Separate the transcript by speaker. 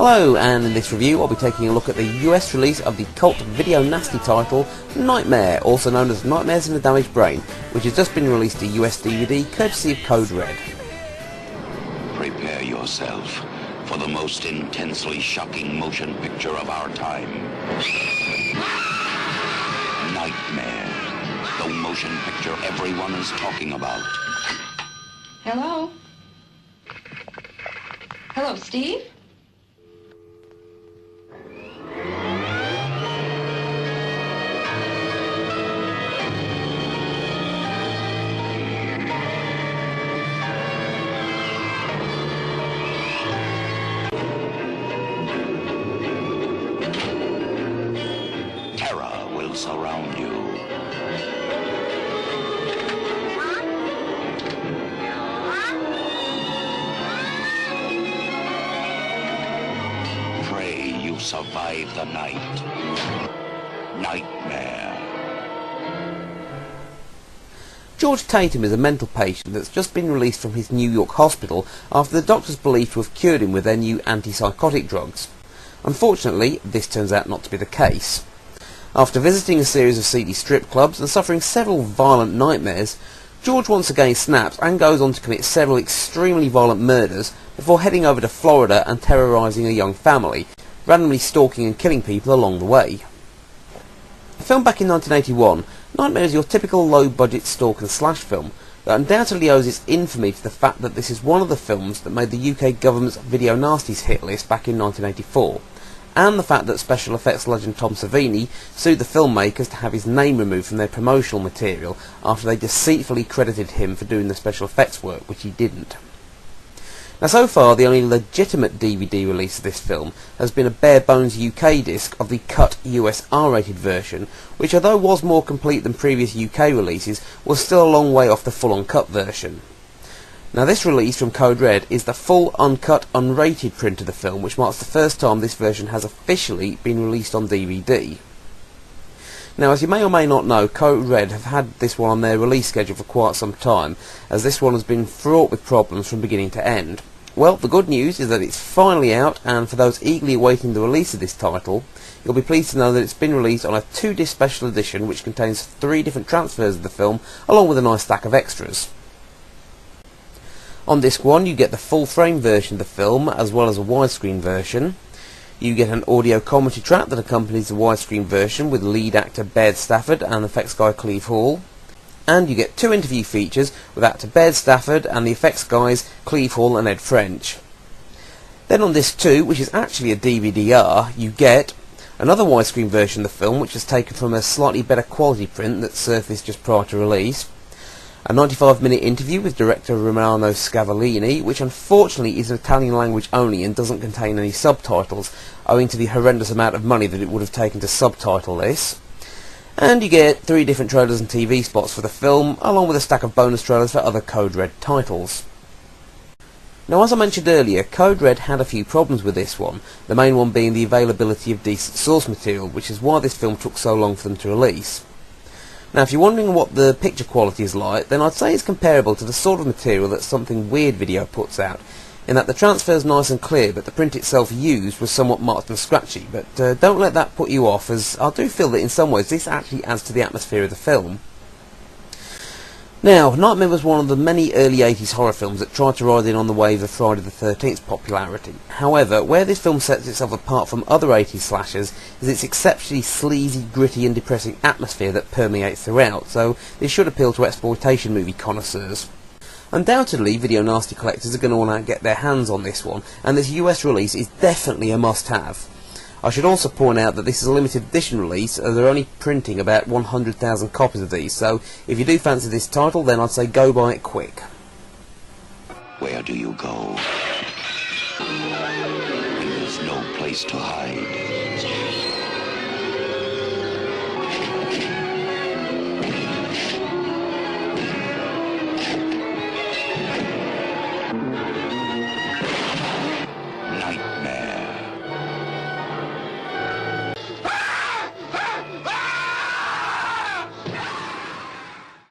Speaker 1: Hello, and in this review I'll be taking a look at the US release of the cult video nasty title Nightmare, also known as Nightmares in a Damaged Brain, which has just been released to US DVD courtesy of Code Red.
Speaker 2: Prepare yourself for the most intensely shocking motion picture of our time. Nightmare, the motion picture everyone is talking about.
Speaker 3: Hello? Hello, Steve?
Speaker 2: Terror will surround you. Pray you survive the night. Nightmare.
Speaker 1: George Tatum is a mental patient that's just been released from his New York hospital after the doctors believed to have cured him with their new antipsychotic drugs. Unfortunately, this turns out not to be the case. After visiting a series of seedy strip clubs and suffering several violent nightmares, George once again snaps and goes on to commit several extremely violent murders before heading over to Florida and terrorising a young family, randomly stalking and killing people along the way. Filmed back in 1981, Nightmare is your typical low-budget stalk and slash film that undoubtedly owes its infamy to the fact that this is one of the films that made the UK government's Video Nasties hit list back in 1984, and the fact that special effects legend Tom Savini sued the filmmakers to have his name removed from their promotional material after they deceitfully credited him for doing the special effects work, which he didn't. Now, so far the only legitimate DVD release of this film has been a bare-bones UK disc of the cut US R-rated version, which, although was more complete than previous UK releases, was still a long way off the full uncut version. Now, this release from Code Red is the full uncut unrated print of the film, which marks the first time this version has officially been released on DVD. Now, as you may or may not know, Code Red have had this one on their release schedule for quite some time, as this one has been fraught with problems from beginning to end. Well, the good news is that it's finally out, and for those eagerly awaiting the release of this title, you'll be pleased to know that it's been released on a 2-disc special edition which contains 3 different transfers of the film, along with a nice stack of extras. On disc 1 you get the full frame version of the film, as well as a widescreen version. You get an audio commentary track that accompanies the widescreen version with lead actor Baird Stafford and effects guy Cleve Hall. And you get 2 interview features with actor Baird Stafford and the effects guys Cleve Hall and Ed French. Then on disc 2, which is actually a DVD-R, you get another widescreen version of the film, which is taken from a slightly better quality print that surfaced just prior to release. A 95-minute interview with director Romano Scavolini, which unfortunately is Italian language only and doesn't contain any subtitles, owing to the horrendous amount of money that it would have taken to subtitle this. And you get 3 different trailers and TV spots for the film, along with a stack of bonus trailers for other Code Red titles. Now, as I mentioned earlier, Code Red had a few problems with this one, the main one being the availability of decent source material, which is why this film took so long for them to release. Now, if you're wondering what the picture quality is like, then I'd say it's comparable to the sort of material that Something Weird Video puts out, in that the transfer is nice and clear, but the print itself used was somewhat marked and scratchy. But don't let that put you off, as I do feel that in some ways this actually adds to the atmosphere of the film. Now, Nightmare was one of the many early 80s horror films that tried to ride in on the wave of Friday the 13th popularity. However, where this film sets itself apart from other 80s slashers is its exceptionally sleazy, gritty and depressing atmosphere that permeates throughout, so this should appeal to exploitation movie connoisseurs. Undoubtedly, Video Nasty collectors are going to want to get their hands on this one, and this US release is definitely a must-have. I should also point out that this is a limited edition release, as they're only printing about 100,000 copies of these, so if you do fancy this title, then I'd say go buy it quick.
Speaker 2: Where do you go? There's no place to hide.